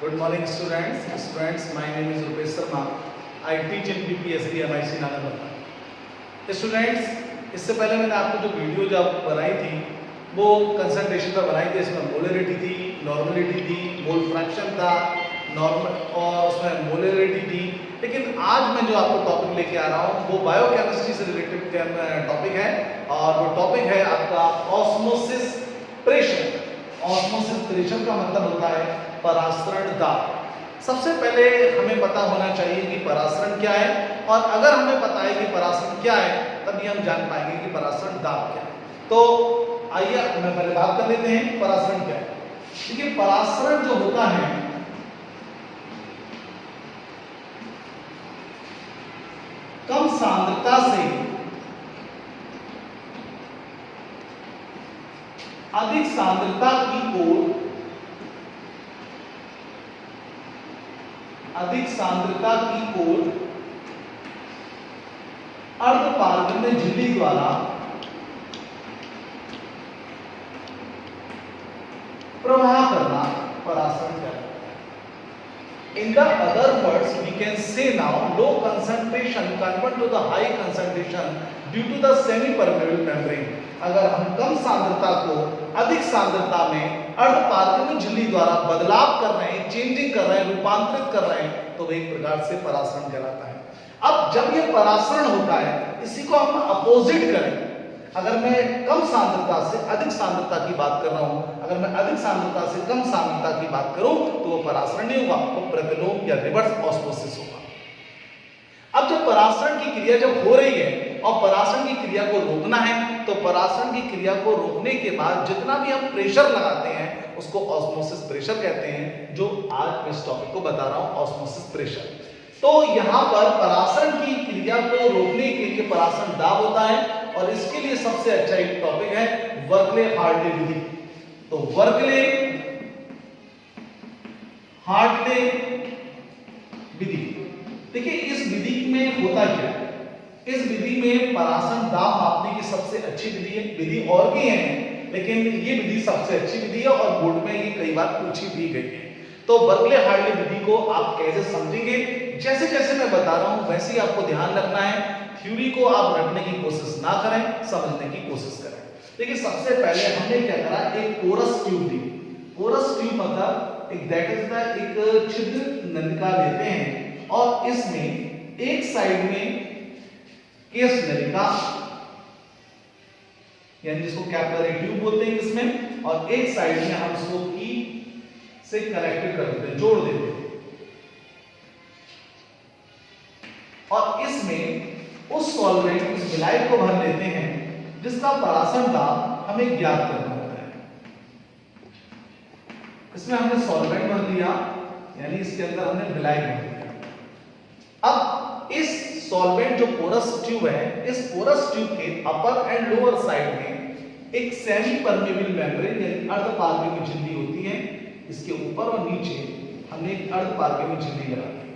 Good morning, students. Students, my name is Rupesh Sharma. I teach in PPSB MIC नानापट्टा. Students, इससे पहले मैंने आपको जो वीडियो जब बनाई थी वो कंसंट्रेशन पर बनाई थी. इसमें मोलरिटी थी, नॉर्मलिटी थी, मोल फ्रैक्शन था, नॉर्मल और उसमें मोलरिटी थी. लेकिन आज मैं जो आपको टॉपिक लेके आ रहा हूँ वो बायोकेमिस्ट्री से रिलेटेड टॉपिक है और वो टॉपिक है आपका ऑस्मोसिस प्रेशर. ऑस्मोसिस प्रेशर का मतलब होता है परासरण दाब. सबसे पहले हमें पता होना चाहिए कि परासरण क्या है, और अगर हमें पता है कि परासरण क्या है तभी हम जान पाएंगे कि परासरण दाब क्या है. तो आइए मैं पहले बात कर लेते हैं परासरण क्या है. देखिए, परासरण जो होता है कम सांद्रता से अधिक सांद्रता की ओर अर्धपारगम्य झिल्ली द्वारा प्रवाह करना परासरण कहलाता है. In the other words, we can say now low concentration convert to the high concentration due to the semi-permeable membrane. अगर हम कम सांद्रता को अधिक सांद्रता में अर्धपारगम्य झिल्ली द्वारा बदलाव कर रहे हैं, चेंजिंग कर रहे हैं, रूपांतरित कर रहे हैं, तो एक प्रकार से परासरण कहलाता है. अब जब ये परासरण होता है, इसी को हम अपोजिट करें. अगर मैं कम सांद्रता से अधिक सांद्रता की बात कर रहा हूं, अगर मैं अधिक सांद्रता से कम सांद्रता की बात करूं तो वो परासरण नहीं होगा, वो प्रतिलोम या रिवर्स ऑस्मोसिस होगा. अब जब परासरण की क्रिया जब हो रही है और परासरण की क्रिया को रोकना है, तो परासरण की क्रिया को रोकने के बाद जितना भी हम प्रेशर लगाते हैं उसको ऑस्मोसिस प्रेशर कहते हैं, जो आज मैं इस टॉपिक को बता रहा हूं, ऑस्मोसिस प्रेशर. तो यहां पर परासरण की क्रिया को रोकने के लिए परासरण दाब होता है, और इसके लिए सबसे अच्छा एक टॉपिक है वर्कले हार्टले विधि. तो वर्कले हार्टले विधि. देखिए, इस विधि में होता क्या है. इस विधि में परासरण दाब मापने की सबसे अच्छी विधि है. विधि और भी है लेकिन ये विधि सबसे अच्छी विधि है और बोर्ड में ये कई बार पूछी भी गई है. तो वर्कले हार्टले विधि को आप कैसे समझेंगे, जैसे जैसे मैं बता रहा हूं वैसे ही आपको ध्यान रखना है. थ्योरी को आप रटने की कोशिश ना करें, समझने की कोशिश करें. देखिए, सबसे पहले हमने क्या करा, एक कोरस ट्यूब दी. कोरस ट्यूब मतलब एक दैट इज द एक छिद्र नलिका लेते हैं और इसमें एक साइड में केस नलिका यानी जिसको कैपिलरी ट्यूब बोलते हैं इसमें, और एक साइड में हम इसको की से कनेक्टेड कर देते हैं, जोड़ देते हैं. और इसमें उस सॉल्वेंट, उस विलायक को भर लेते हैं जिसका परासरण दाब हमें ज्ञात करना होता है. इसमें हमने सॉल्वेंट भर दिया, यानी इसके अंदर हमने विलायक भर दिया. अब इस सॉल्वेंट जो पोरस ट्यूब है, इस पोरस ट्यूब के अपर एंड लोअर साइड में एक सेमी परमेबल मेम्ब्रेन यानी अर्धपारगम्य झिल्ली होती है. इसके ऊपर और नीचे हमने एक अर्धपारगम्य झिल्ली लगा दी,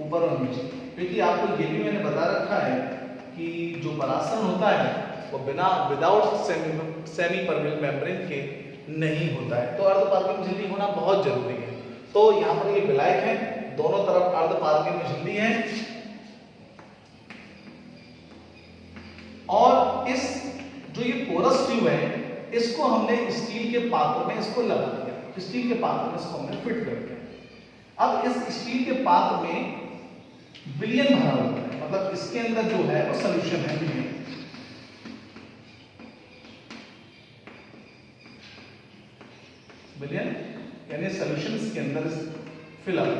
ऊपर और नीचे. क्योंकि आपको ये भी मैंने बता रखा है कि जो परासरण होता है वो विदाउट सेमी परमेबल मेम्ब्रेन के नहीं होता है, तो अर्धपारगम्य झिल्ली होना बहुत जरूरी है. तो यहाँ पर ये विलायक है, दोनों तरफ अर्धपारगम्य झिल्ली है, और इस जो ये पोरस ट्यूब है इसको हमने स्टील के पात्र में इसको लगा दिया. स्टील के पात्र में इसको हमने फिट कर दिया. अब इस स्टील के पात्र में विलयन भरा होता है, मतलब इसके अंदर जो है वो सॉल्यूशन है विलयन. विलयन यानी सॉल्यूशन इसके अंदर फिल अप.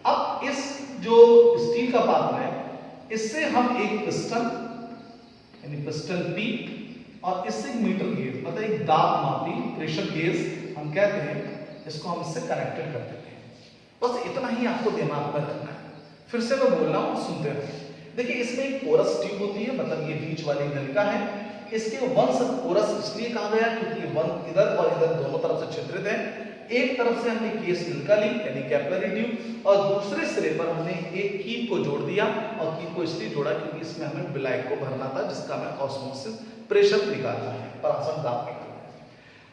अब इस जो स्टील का पात्र है इससे हम एक पिस्टन यानी पिस्टन पी और इससे मीटर गेज मतलब एक दाब मापी प्रेशर गेज हम कहते हैं, इसको हम इससे कनेक्टेड कर देते हैं. बस इतना ही आपको दिमाग में रखना है. फिर से मैं बोल रहा हूं, सुनते रहो. देखिए, इसमें एक पोरस ट्यूब होती है, मतलब ये बीच वाली नलिका है. इसके वन सब पोरस इसलिए कहा गया क्योंकि वन इधर और इधर दोनों तरफ से छिद्रित है. एक तरफ से हमने केस नलिका ली यानी कैपिलरी ट्यूब, और दूसरे सिरे पर हमने एक कीप को जोड़ दिया, और कीप को इसलिए जोड़ा क्योंकि इसमें हमें विलायक को भरना था जिसका हमें ऑस्मोसिस प्रेशर निकालना है, परासरण दाब निकालना है.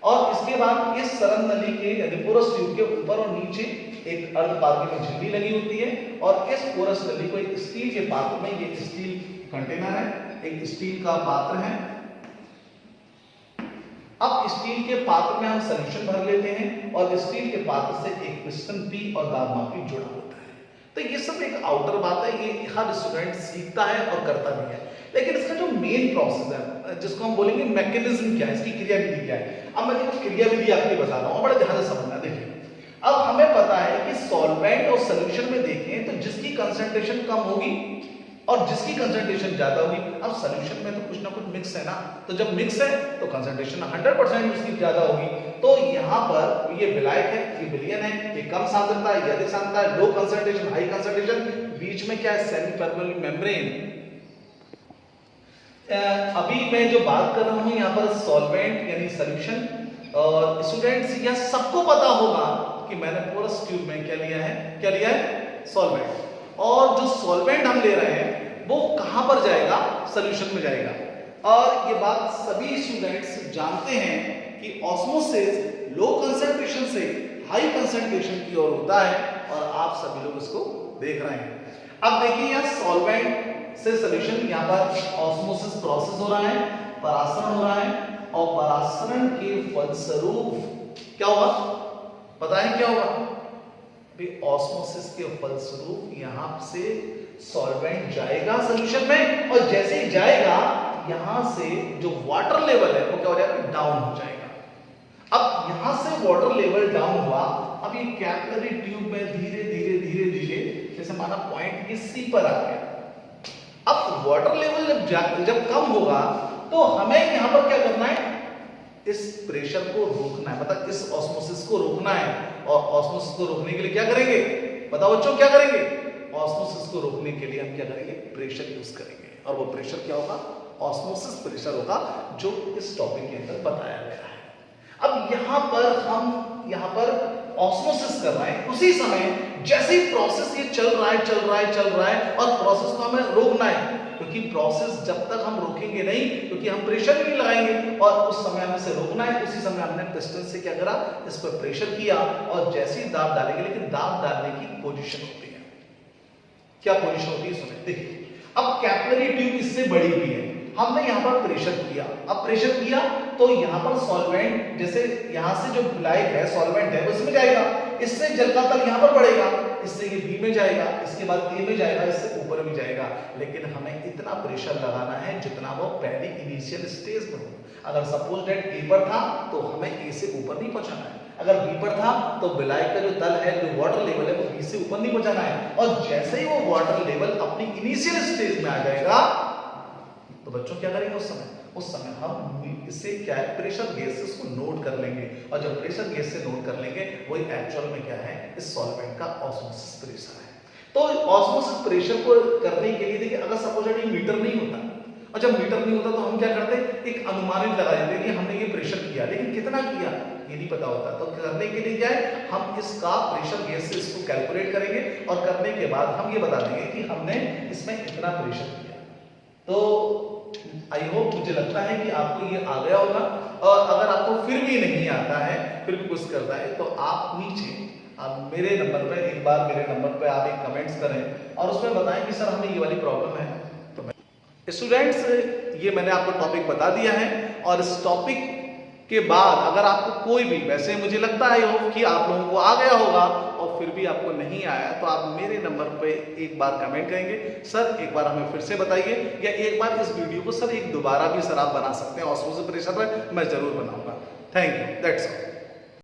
और इसके बाद इस सरल नली के यानी पोरस ट्यूब के ऊपर और नीचे एक अर्धपारगम्य में झिल्ली लगी होती है और इस पोरस नली को एक स्टील के पात्र में, ये स्टील कंटेनर है, एक स्टील का पात्र है। अब स्टील के पात्र में हम सॉल्यूशन भर लेते हैं और स्टील के पात्र से एक पिस्टन पी और दाबमापी जुड़ा होता है। तो ये सब एक आउटर बात है, ये हर स्टूडेंट सीखता है और करता भी है, लेकिन इसका जो मेन प्रोसेस है जिसको हम बोलेंगे मैकेनिज्म क्या है, इसकी क्रियाविधि क्या है। अब मैं देखो क्रियाविधि आपको बताता हूँ, बड़े ध्यान से समझना। देखिए अब हमें पता है कि सॉल्वेंट और सॉल्यूशन में देखें तो जिसकी कंसंट्रेशन कम होगी और जिसकी कंसंट्रेशन ज्यादा होगी। अब सॉल्यूशन में तो कुछ ना कुछ मिक्स है ना, तो जब मिक्स है तो कंसंट्रेशन 100% उसकी ज्यादा होगी। तो यहाँ पर ये विलायक है, ये विलयन है, ये कम सांद्रता है, ये अधिक सांद्रता है, लो कंसंट्रेशन, हाई कंसंट्रेशन, बीच में क्या है, सेमी परमेबल मेम्ब्रेन। अभी मैं जो बात कर रहा हूं यहाँ पर सॉल्वेंट यानी सॉल्यूशन, और स्टूडेंट्स यह सबको पता होगा कि मैंने पोरस ट्यूब में क्या लिया है, सॉल्वेंट। और जो सॉल्वेंट हम ले रहे हैं वो कहां पर जाएगा, सॉल्यूशन में जाएगा। और ये बात सभी स्टूडेंट्स जानते हैं कि ऑस्मोसिस लो कंसंट्रेशन से हाई कंसंट्रेशन की ओर होता है और आप सभी लोग इसको देख रहे हैं। अब देखिए यहाँ सॉल्वेंट से सॉल्यूशन, यहाँ पर ऑस्मोसिस प्रोसेस हो रहा है, परासरण हो रहा है और परासरण के फलस्वरूप क्या होगा, पता है क्या होगा, ऑस्मोसिस के फलस्वरूप यहां से सॉल्वेंट जाएगा सॉल्यूशन में और जैसे ही जाएगा यहां से जो वाटर लेवल है वो क्या हो जाएगा, डाउन हो जाएगा। अब यहां से वाटर लेवल डाउन हुआ, अब ये कैपिलरी ट्यूब में धीरे धीरे जैसे माना पॉइंट ये सी पर आ गया। अब वाटर लेवल जब कम होगा तो हमें यहां पर क्या करना है, इस प्रेशर को रोकना है, मतलब इस ऑस्मोसिस को रोकना है। और ऑस्मोसिस को रोकने के लिए क्या करेंगे, बताओ बच्चों क्या करेंगे, ऑस्मोसिस को रोकने के लिए हम क्या करेंगे, प्रेशर यूज करेंगे। और वो प्रेशर क्या होगा, ऑस्मोसिस प्रेशर होगा, जो इस टॉपिक के अंदर बताया गया है। अब यहां पर ऑस्मोसिस कर रहे हैं, उसी समय जैसे ही प्रोसेस ये चल रहा है और प्रोसेस को हमें रोकना है, क्योंकि प्रोसेस जब तक हम रोकेंगे नहीं, क्योंकि हम प्रेशर भी नहीं लगाएंगे और उस समय हमें से रोकना है। उसी समय हमने पिस्टन से क्या करा, इस पर प्रेशर किया और जैसे ही दाब डालेंगे, लेकिन दाब डालने की पोजीशन होती है, क्या पोजीशन होती है सुने। देखिए अब कैपिलरी ट्यूब इससे बड़ी भी है, हमने यहाँ पर प्रेशर किया, अब प्रेशर किया तो यहाँ पर सॉल्वेंट, जैसे यहाँ से जो विलायक है सॉल्वेंट है उसमें जाएगा, इससे जल का तल यहाँ पर बढ़ेगा, इससे ये बी में जाएगा, इसके बाद ए में जाएगा, इससे ऊपर में जाएगा। लेकिन हमें इतना प्रेशर लगाना है जितना वो पहली इनिशियल स्टेज में हो। अगर सपोज दैट ए पर था तो हमें ए से ऊपर नहीं पहुंचाना है, अगर बी पर था तो विलायक का जो तल है, जो वाटर लेवल है, वो बी से ऊपर नहीं पहुंचाना है। और जैसे ही वो वाटर लेवल अपनी इनिशियल स्टेज में आ जाएगा तो बच्चों क्या करेंगे, उस समय हम इससे क्या है, प्रेशर गेज से उसको नोट कर लेंगे। और जब प्रेशर गेज से नोट कर लेंगे वही एक्चुअल में क्या है, इस सॉल्वेंट का ऑस्मोसिस प्रेशर है। तो ऑस्मोसिस प्रेशर को करने के लिए देखिए, अगर सपोज दैट ये मीटर नहीं होता, और जब मीटर नहीं होता तो हम क्या करते हैं, एक अनुमानित लगा देते हैं कि हमने ये प्रेशर किया, लेकिन कितना किया ये नहीं पता होता। तो करने के लिए क्या है, हम इसका प्रेशर गेज से इसको कैलकुलेट करेंगे और करने के बाद हम ये बता देंगे कि हमने इसमें इतना प्रेशर किया। तो आई होप, मुझे लगता है कि आपको ये आ गया होगा। और अगर आपको फिर भी नहीं आता है, फिर भी कुछ करता है, तो आप नीचे आप मेरे नंबर पे एक बार मेरे नंबर पे आप एक कमेंट्स करें और उसमें बताएं कि सर हमें ये वाली प्रॉब्लम है। तो स्टूडेंट्स ये मैंने आपको टॉपिक बता दिया है और इस टॉपिक के बाद अगर आपको कोई भी, वैसे मुझे लगता है कि आप लोगों को आ गया होगा और फिर भी आपको नहीं आया, तो आप मेरे नंबर पे एक बार कमेंट करेंगे, सर एक बार हमें फिर से बताइए, या एक बार इस वीडियो को सर एक दोबारा भी सर आप बना सकते हैं ऑस्मोसिस प्रेशर पर, मैं जरूर बनाऊंगा। Thank you, that's all.